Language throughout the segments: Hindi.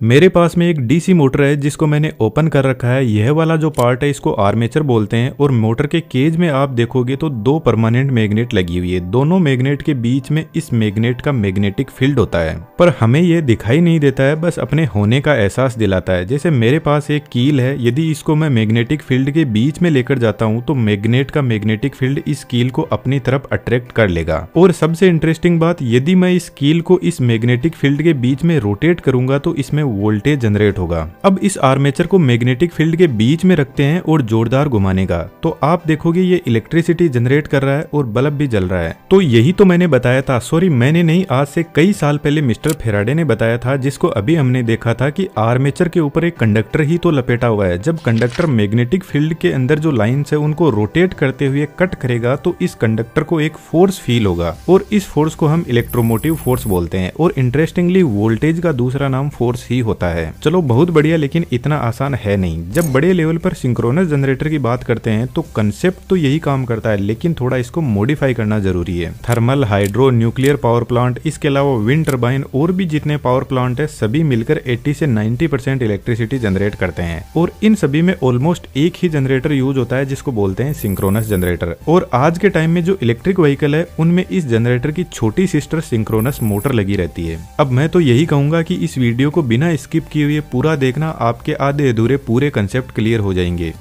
मेरे पास में एक डीसी मोटर है जिसको मैंने ओपन कर रखा है। यह वाला जो पार्ट है इसको आर्मेचर बोलते हैं और मोटर के केज में आप देखोगे तो दो परमानेंट मैग्नेट लगी हुई है। दोनों मैग्नेट के बीच में इस मैग्नेट का मैग्नेटिक फील्ड होता है, पर हमें यह दिखाई नहीं देता है, बस अपने होने का एहसास दिलाता है। जैसे मेरे पास एक कील है, यदि इसको मैं मैग्नेटिक फील्ड के बीच में लेकर जाता हूं तो मैग्नेट का मैग्नेटिक फील्ड इस कील को अपनी तरफ अट्रैक्ट कर लेगा। और सबसे इंटरेस्टिंग बात, यदि मैं इस कील को इस मैग्नेटिक फील्ड के बीच में रोटेट करूंगा तो इसमें वोल्टेज जनरेट होगा। अब इस आर्मेचर को मैग्नेटिक फील्ड के बीच में रखते हैं और जोरदार घुमाने का, तो आप देखोगे ये इलेक्ट्रिसिटी जनरेट कर रहा है और बल्ब भी जल रहा है। तो यही तो मैंने बताया था, सॉरी मैंने नहीं, आज से कई साल पहले मिस्टर फेराडे ने बताया था, जिसको अभी हमने देखा था कि आर्मेचर के ऊपर एक कंडक्टर ही तो लपेटा हुआ है। जब कंडक्टर मैग्नेटिक फील्ड के अंदर जो लाइन्स है उनको रोटेट करते हुए कट करेगा तो इस कंडक्टर को एक फोर्स फील होगा और इस फोर्स को हम इलेक्ट्रोमोटिव फोर्स बोलते हैं। और इंटरेस्टिंगली वोल्टेज का दूसरा नाम फोर्स ही होता है। चलो बहुत बढ़िया, लेकिन इतना आसान है नहीं। जब बड़े लेवल पर सिंक्रोनस जनरेटर की बात करते हैं तो कंसेप्ट तो यही काम करता है, लेकिन थोड़ा इसको मॉडिफाई करना जरूरी है। Thermal, hydro, nuclear power plant, इसके अलावा विंड टर्बाइन और भी जितने पावर प्लांट है सभी मिलकर 80 से 90% इलेक्ट्रिसिटी जनरेट करते हैं और इन सभी में ऑलमोस्ट एक ही जनरेटर यूज होता है जिसको बोलते हैं सिंक्रोनस जनरेटर। और आज के टाइम में जो इलेक्ट्रिक व्हीकल है उनमें इस जनरेटर की छोटी सिस्टर सिंक्रोनस मोटर लगी रहती है। अब मैं तो यही कहूंगा कि इस वीडियो को बिना स्किप किए हुए पूरा देखना, आपके आधे अधूरे पूरे कंसेप्ट क्लियर हो जाएंगे।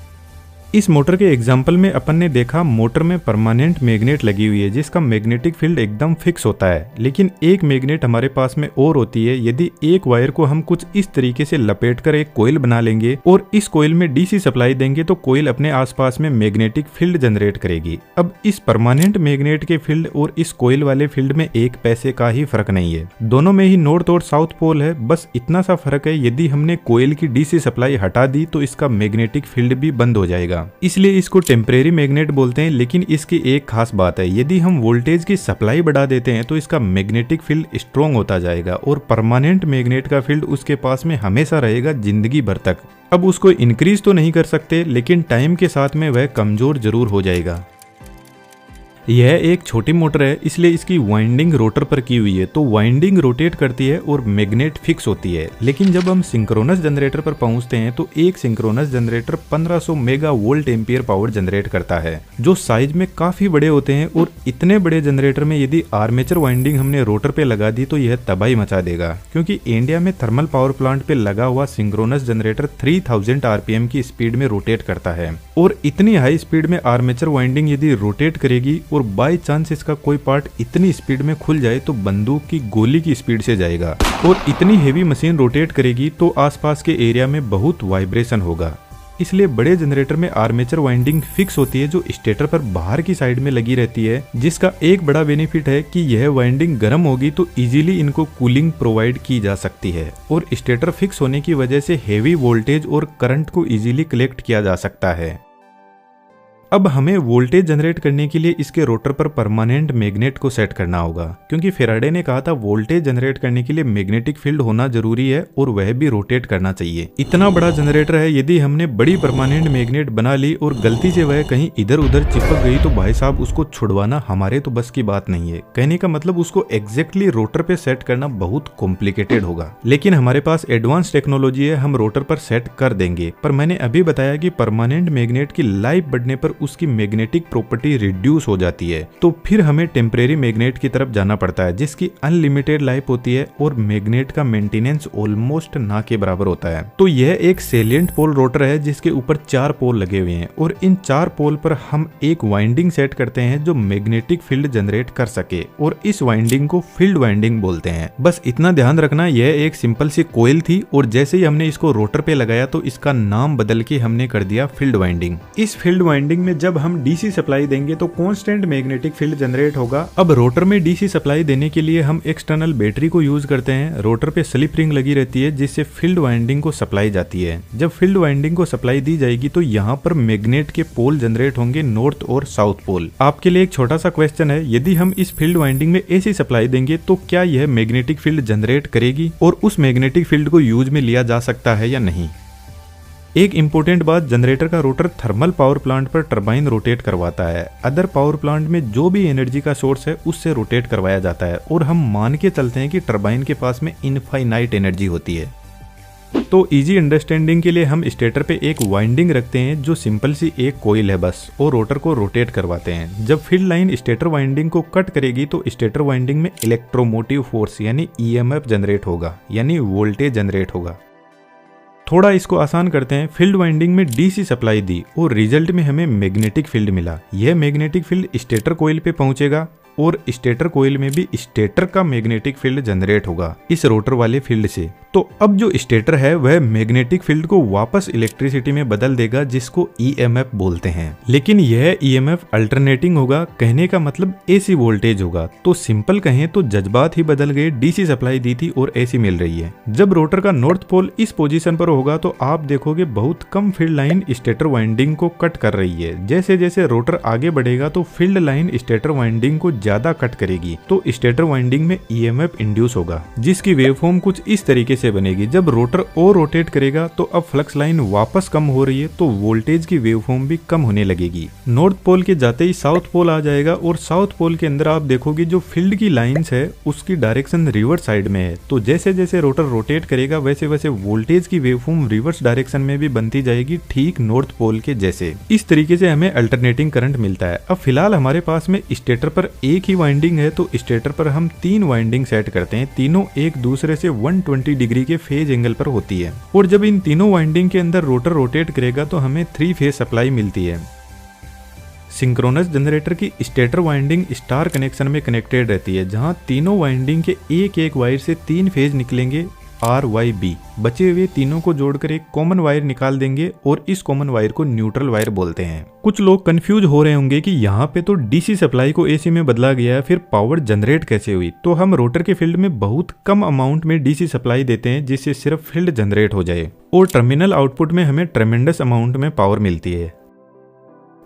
इस मोटर के एग्जाम्पल में अपन ने देखा मोटर में परमानेंट मैग्नेट लगी हुई है जिसका मैग्नेटिक फील्ड एकदम फिक्स होता है, लेकिन एक मैग्नेट हमारे पास में और होती है। यदि एक वायर को हम कुछ इस तरीके से लपेटकर एक कोयल बना लेंगे और इस कोयल में डीसी सप्लाई देंगे तो कोयल अपने आसपास में मैग्नेटिक फील्ड जनरेट करेगी। अब इस परमानेंट मैग्नेट के फील्ड और इस कोयल वाले फील्ड में एक पैसे का ही फर्क नहीं है, दोनों में ही नॉर्थ और साउथ पोल है। बस इतना सा फर्क है, यदि हमने कोयल की डीसी सप्लाई हटा दी तो इसका मैग्नेटिक फील्ड भी बंद हो जाएगा, इसलिए इसको टेम्परेरी मैग्नेट बोलते हैं। लेकिन इसकी एक खास बात है, यदि हम वोल्टेज की सप्लाई बढ़ा देते हैं तो इसका मैग्नेटिक फील्ड स्ट्रॉन्ग होता जाएगा और परमानेंट मैग्नेट का फील्ड उसके पास में हमेशा रहेगा जिंदगी भर तक। अब उसको इंक्रीज तो नहीं कर सकते, लेकिन टाइम के साथ में वह कमजोर जरूर हो जाएगा। यह एक छोटी मोटर है, इसलिए इसकी वाइंडिंग रोटर पर की हुई है, तो वाइंडिंग रोटेट करती है और मैग्नेट फिक्स होती है। लेकिन जब हम सिंक्रोनस जनरेटर पर पहुंचते हैं तो एक synchronous generator 1500 mega volt ampere power generate करता है, जो साइज में काफी बड़े होते हैं। और इतने बड़े जनरेटर में यदि आर्मेचर वाइंडिंग हमने रोटर पे लगा दी तो यह तबाही मचा देगा, क्योंकि इंडिया में थर्मल पावर प्लांट पे लगा हुआ सिंक्रोनस जनरेटर 3000 आरपीएम की स्पीड में रोटेट करता है। और इतनी हाई स्पीड में आर्मेचर वाइंडिंग यदि रोटेट करेगी और बाय चांस इसका कोई पार्ट इतनी स्पीड में खुल जाए तो बंदूक की गोली की स्पीड से जाएगा। और इतनी हेवी मशीन रोटेट करेगी तो आसपास के एरिया में बहुत वाइब्रेशन होगा। इसलिए बड़े जनरेटर में आर्मेचर वाइंडिंग फिक्स होती है जो स्टेटर पर बाहर की साइड में लगी रहती है, जिसका एक बड़ा बेनिफिट है कि यह वाइंडिंग गर्म होगी तो इजीली इनको कूलिंग प्रोवाइड की जा सकती है। और स्टेटर फिक्स होने की वजह से हेवी वोल्टेज और करंट को इजीली कलेक्ट किया जा सकता है। अब हमें वोल्टेज जनरेट करने के लिए इसके रोटर पर परमानेंट मैग्नेट को सेट करना होगा, क्योंकि फेराडे ने कहा था वोल्टेज जनरेट करने के लिए मैग्नेटिक फील्ड होना जरूरी है और वह भी रोटेट करना चाहिए। इतना बड़ा जनरेटर है, यदि हमने बड़ी परमानेंट मैग्नेट बना ली और गलती से वह कहीं इधर उधर चिपक गई तो भाई साहब उसको छुड़वाना हमारे तो बस की बात नहीं है। कहने का मतलब उसको एग्जैक्टली रोटर पे सेट करना बहुत कॉम्प्लिकेटेड होगा, लेकिन हमारे पास एडवांस टेक्नोलॉजी है, हम रोटर पर सेट कर देंगे। पर मैंने अभी बताया कि परमानेंट मैग्नेट की लाइफ बढ़ने पर उसकी मैग्नेटिक प्रॉपर्टी रिड्यूस हो जाती है, तो फिर हमें टेम्परेरी मैग्नेट की तरफ जाना पड़ता है जिसकी अनलिमिटेड लाइफ होती है और मैग्नेट का मेंटेनेंस ऑलमोस्ट ना के बराबर होता है। तो यह एक सेलिएंट पोल रोटर है जिसके ऊपर 4 पोल लगे हुए हैं और इन 4 पोल पर हम एक वाइंडिंग सेट करते हैं जो मैग्नेटिक फील्ड जनरेट कर सके, और इस वाइंडिंग को फील्ड वाइंडिंग बोलते हैं। बस इतना ध्यान रखना, यह एक सिंपल सी कोयल थी और जैसे ही हमने इसको रोटर पे लगाया तो इसका नाम बदल के हमने कर दिया फील्ड वाइंडिंग। इस फील्ड वाइंडिंग में जब हम डीसी सप्लाई देंगे तो कांस्टेंट मैग्नेटिक फील्ड जनरेट होगा। अब रोटर में डीसी सप्लाई देने के लिए हम एक्सटर्नल बैटरी को यूज करते हैं। रोटर पे स्लिप रिंग लगी रहती है जिससे फील्ड वाइंडिंग को सप्लाई जाती है। जब फील्ड वाइंडिंग को सप्लाई दी जाएगी तो यहाँ पर मैग्नेट के पोल जनरेट होंगे, नॉर्थ और साउथ पोल। आपके लिए एक छोटा सा क्वेश्चन है, यदि हम इस फील्ड वाइंडिंग में एसी सप्लाई देंगे तो क्या यह मैग्नेटिक फील्ड जनरेट करेगी और उस मैग्नेटिक फील्ड को यूज में लिया जा सकता है या नहीं? एक इम्पोर्टेंट बात, जनरेटर का रोटर थर्मल पावर प्लांट पर टरबाइन रोटेट करवाता है। अदर पावर प्लांट में जो भी एनर्जी का सोर्स है उससे रोटेट करवाया जाता है और हम मान के चलते हैं कि टरबाइन के पास में इनफाइनाइट एनर्जी होती है। तो इजी अंडरस्टैंडिंग के लिए हम स्टेटर पे एक वाइंडिंग रखते हैं जो सिंपल सी एक कोयल है बस, और रोटर को रोटेट करवाते हैं। जब फील्ड लाइन स्टेटर वाइंडिंग को कट करेगी तो स्टेटर वाइंडिंग में इलेक्ट्रोमोटिव फोर्स यानी ईएमएफ जनरेट होगा, यानी वोल्टेज जनरेट होगा। थोड़ा इसको आसान करते हैं, फील्ड वाइंडिंग में डीसी सप्लाई दी और रिजल्ट में हमें मैग्नेटिक फील्ड मिला। यह मैग्नेटिक फील्ड स्टेटर कोयल पे पहुंचेगा और स्टेटर कोयल में भी स्टेटर का मैग्नेटिक फील्ड जनरेट होगा इस रोटर वाले फील्ड से। तो अब जो स्टेटर है वह मैग्नेटिक फील्ड को वापस इलेक्ट्रिसिटी में बदल देगा जिसको ईएमएफ बोलते हैं। लेकिन यह ईएमएफ अल्टरनेटिंग होगा, कहने का मतलब एसी वोल्टेज होगा। तो सिंपल कहें तो जज्बात ही बदल गए, डीसी सप्लाई दी थी और एसी मिल रही है। जब रोटर का नॉर्थ पोल इस पोजीशन पर होगा तो आप देखोगे बहुत कम फील्ड लाइन स्टेटर वाइंडिंग को कट कर रही है। जैसे जैसे रोटर आगे बढ़ेगा तो फील्ड लाइन स्टेटर वाइंडिंग को ज्यादा कट करेगी, तो स्टेटर वाइंडिंग में ईएमएफ इंड्यूस होगा जिसकी वेवफॉर्म कुछ इस तरीके से बनेगी। जब रोटर और रोटेट करेगा तो अब फ्लक्स लाइन वापस कम हो रही है तो वोल्टेज की वेवफॉर्म भी कम होने लगेगी। नॉर्थ पोल के जाते ही साउथ पोल आ जाएगा और साउथ पोल के अंदर आप देखोगे जो फील्ड की लाइंस है उसकी डायरेक्शन रिवर्स साइड में है। तो जैसे जैसे रोटर रोटेट करेगा वैसे वैसे वोल्टेज की वेवफॉर्म रिवर्स डायरेक्शन में भी बनती जाएगी, ठीक नॉर्थ पोल के जैसे। इस तरीके से हमें अल्टरनेटिंग करंट मिलता है। अब फिलहाल हमारे पास में स्टेटर पर एक ही वाइंडिंग है तो स्टेटर पर हम 3 वाइंडिंग सेट करते हैं। तीनों एक दूसरे से 120 डिग्री के फेज एंगल पर होती है और जब इन तीनों वाइंडिंग के अंदर रोटर रोटेट करेगा तो हमें 3 फेज सप्लाई मिलती है। सिंक्रोनस जनरेटर की स्टेटर वाइंडिंग स्टार कनेक्शन में कनेक्टेड रहती है जहां तीनों वाइंडिंग के एक एक वायर से 3 फेज निकलेंगे RYB। बचे हुए तीनों को जोड़कर एक कॉमन वायर निकाल देंगे और इस कॉमन वायर को न्यूट्रल वायर बोलते हैं। कुछ लोग कंफ्यूज हो रहे होंगे कि यहाँ पे तो डीसी सप्लाई को एसी में बदला गया है, फिर पावर जनरेट कैसे हुई। तो हम रोटर के फील्ड में बहुत कम अमाउंट में डीसी सप्लाई देते हैं जिससे सिर्फ फील्ड जनरेट हो जाए और टर्मिनल आउटपुट में हमें ट्रेमेंडस अमाउंट में पावर मिलती है।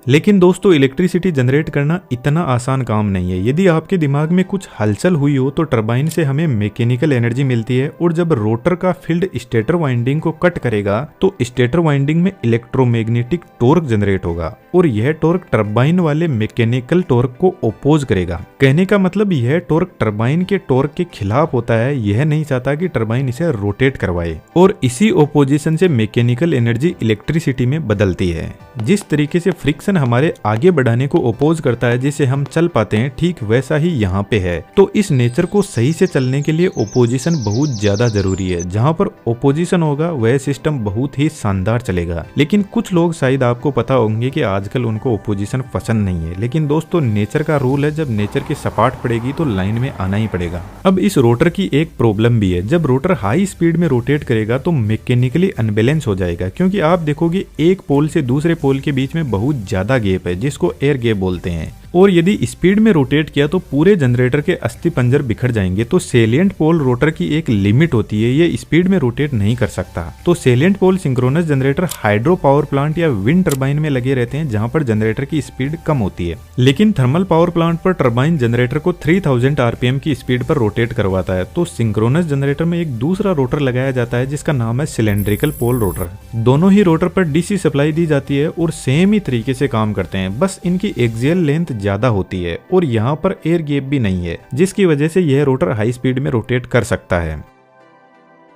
लेकिन दोस्तों इलेक्ट्रिसिटी जनरेट करना इतना आसान काम नहीं है। यदि आपके दिमाग में कुछ हलचल हुई हो तो टरबाइन से हमें मैकेनिकल एनर्जी मिलती है और जब रोटर का फील्ड स्टेटर वाइंडिंग को कट करेगा तो स्टेटर वाइंडिंग में इलेक्ट्रोमैग्नेटिक टॉर्क जनरेट होगा और यह टॉर्क टरबाइन वाले मैकेनिकल टॉर्क को ओपोज करेगा। कहने का मतलब यह टॉर्क टरबाइन के टॉर्क के खिलाफ होता है। यह नहीं चाहता कि टरबाइन इसे रोटेट करवाए और इसी ओपोजिशन से मैकेनिकल एनर्जी इलेक्ट्रिसिटी में बदलती है। जिस तरीके से फ्रिक्शन हमारे आगे बढ़ाने को ओपोज करता है जिससे हम चल पाते हैं, ठीक वैसा ही यहाँ पे है। तो इस नेचर को सही से चलने के लिए ओपोजिशन बहुत ज्यादा जरूरी है। जहाँ पर ओपोजिशन होगा वह सिस्टम बहुत ही शानदार चलेगा। लेकिन कुछ लोग शायद आपको पता होंगे कि आजकल उनको ओपोजिशन पसंद नहीं है। लेकिन दोस्तों नेचर का रूल है, जब नेचर की सपाट पड़ेगी तो लाइन में आना ही पड़ेगा। अब इस रोटर की एक प्रॉब्लम भी है, जब रोटर हाई स्पीड में रोटेट करेगा तो मैकेनिकली अनबैलेंस हो जाएगा, क्योंकि आप देखोगे एक पोल से दूसरे पोल के बीच में बहुत ज्यादा गैप है जिसको एयर गैप बोलते हैं। और यदि स्पीड में रोटेट किया तो पूरे जनरेटर के अस्थि पंजर बिखर जाएंगे। तो सेलिएंट पोल रोटर की एक लिमिट होती है, ये स्पीड में रोटेट नहीं कर सकता। तो salient pole synchronous generator hydro power plant या विंड टरबाइन में लगे रहते हैं जहां पर जनरेटर की स्पीड कम होती है। लेकिन थर्मल पावर प्लांट पर टरबाइन जनरेटर को 3000 आरपीएम की स्पीड पर रोटेट करवाता है। तो सिंक्रोनस जनरेटर में एक दूसरा रोटर लगाया जाता है जिसका नाम है सिलेंड्रिकल पोल रोटर। दोनों ही रोटर पर डीसी सप्लाई दी जाती है और सेम ही तरीके से काम करते हैं, बस इनकी एक्सियल लेंथ ज्यादा होती है और यहाँ पर एयर गैप भी नहीं है, जिसकी वजह से यह रोटर हाई स्पीड में रोटेट कर सकता है।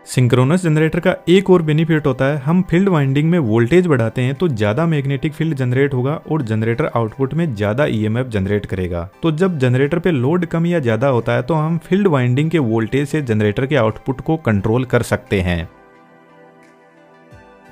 सिंक्रोनस जनरेटर का एक और बेनिफिट होता है, हम फील्ड वाइंडिंग में वोल्टेज बढ़ाते हैं तो ज्यादा मैग्नेटिक फील्ड जनरेट होगा और जनरेटर आउटपुट में ज्यादा ईएमएफ जनरेट करेगा। तो जब जनरेटर पे लोड कम या ज्यादा होता है तो हम फील्ड वाइंडिंग के वोल्टेज से जनरेटर के आउटपुट को कंट्रोल कर सकते हैं।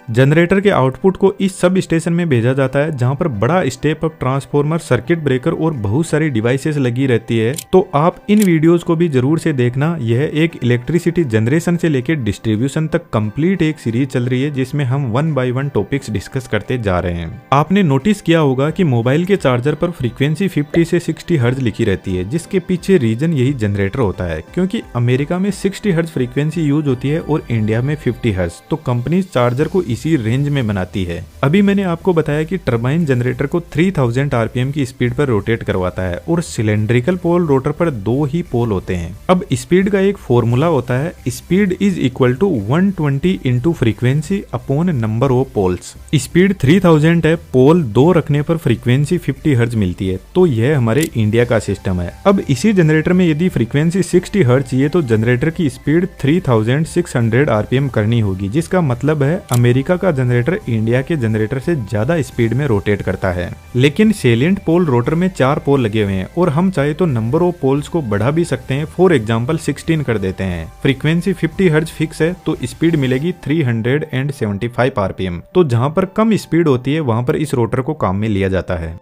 जनरेटर के आउटपुट को इस सब स्टेशन में भेजा जाता है जहां पर बड़ा step up transformer, circuit breaker और बहुत सारी डिवाइसेस लगी रहती है। तो आप इन वीडियोस को भी जरूर से देखना। यह एक इलेक्ट्रिसिटी जनरेशन से लेकर डिस्ट्रीब्यूशन तक कंप्लीट एक सीरीज चल रही है जिसमें हम 1 बाय 1 टॉपिक्स डिस्कस करते जा रहे हैं। आपने नोटिस किया होगा कि मोबाइल के चार्जर पर फ्रीक्वेंसी 50 से 60 हर्ट्ज लिखी रहती है, जिसके पीछे रीजन यही जनरेटर होता है, क्योंकि अमेरिका में 60 हर्ट्ज फ्रीक्वेंसी यूज होती है और इंडिया में 50 हर्ट्ज। तो कंपनी चार्जर को इसी रेंज में बनाती है। अभी मैंने आपको बताया कि टरबाइन जनरेटर को 3000 आरपीएम की स्पीड पर रोटेट करवाता है और सिलेंड्रिकल पोल रोटर पर 2 ही पोल होते हैं। अब स्पीड का एक फॉर्मूला होता है, speed is equal to 120 into frequency upon number of poles. Speed 3000 है, पोल 2 रखने पर फ्रीक्वेंसी 50 हर्ट्ज मिलती है। तो यह हमारे इंडिया का सिस्टम है। अब इसी जनरेटर में यदि फ्रीक्वेंसी 60 हर्ट्ज चाहिए तो जनरेटर की स्पीड 3600 आरपीएम करनी होगी, जिसका मतलब है अमेरिका का जनरेटर इंडिया के जनरेटर से ज्यादा स्पीड में रोटेट करता है। लेकिन सेलिएंट पोल रोटर में 4 पोल लगे हुए हैं और हम चाहे तो नंबर ऑफ पोल्स को बढ़ा भी सकते हैं। फॉर एग्जांपल 16 कर देते हैं। फ्रीक्वेंसी 50 हर्ट्ज फिक्स है तो स्पीड मिलेगी 375 आरपीएम। तो जहां पर कम स्पीड होती है वहां पर इस रोटर को काम में लिया जाता है।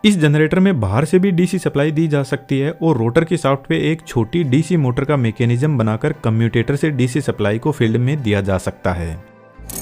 इस जनरेटर में बाहर से भी डीसी सप्लाई दी जा सकती है और रोटर की शाफ्ट पे एक छोटी डीसी मोटर का मैकेनिज्म बनाकर कम्यूटेटर से डीसी सप्लाई को फील्ड में दिया जा सकता है।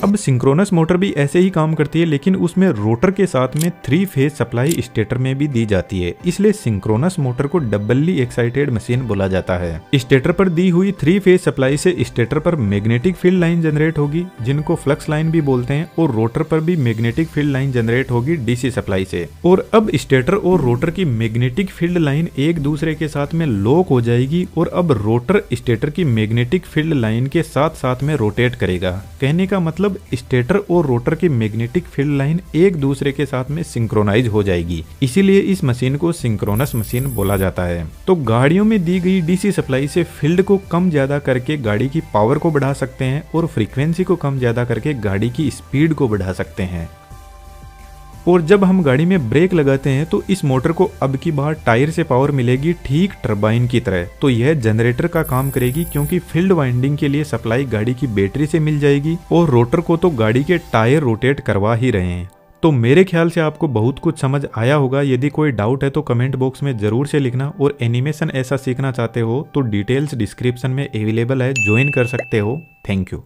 अब सिंक्रोनस मोटर भी ऐसे ही काम करती है, लेकिन उसमें रोटर के साथ में 3 फेज सप्लाई स्टेटर में भी दी जाती है, इसलिए सिंक्रोनस मोटर को डबली एक्साइटेड मशीन बोला जाता है। स्टेटर पर दी हुई 3 फेज सप्लाई से स्टेटर पर मैग्नेटिक फील्ड लाइन जनरेट होगी, जिनको फ्लक्स लाइन भी बोलते हैं, और रोटर पर भी मैग्नेटिक फील्ड लाइन जनरेट होगी डीसी सप्लाई से। और अब स्टेटर और रोटर की मैग्नेटिक फील्ड लाइन एक दूसरे के साथ में लॉक हो जाएगी और अब रोटर स्टेटर की मैग्नेटिक फील्ड लाइन के साथ साथ में रोटेट करेगा। कहने का मतलब स्टेटर और रोटर की मैग्नेटिक फील्ड लाइन एक दूसरे के साथ में सिंक्रोनाइज हो जाएगी, इसीलिए इस मशीन को सिंक्रोनस मशीन बोला जाता है। तो गाड़ियों में दी गई डीसी सप्लाई से फील्ड को कम ज्यादा करके गाड़ी की पावर को बढ़ा सकते हैं और फ्रीक्वेंसी को कम ज्यादा करके गाड़ी की स्पीड को बढ़ा सकते हैं। और जब हम गाड़ी में ब्रेक लगाते हैं तो इस मोटर को अब की बार टायर से पावर मिलेगी ठीक टरबाइन की तरह। तो यह जनरेटर का काम करेगी क्योंकि फील्ड वाइंडिंग के लिए सप्लाई गाड़ी की बैटरी से मिल जाएगी और रोटर को तो गाड़ी के टायर रोटेट करवा ही रहे हैं। तो मेरे ख्याल से आपको बहुत कुछ समझ आया होगा। यदि कोई डाउट है तो कमेंट बॉक्स में जरूर से लिखना, और एनिमेशन ऐसा सीखना चाहते हो तो डिटेल्स डिस्क्रिप्शन में अवेलेबल है, ज्वाइन कर सकते हो। Thank you.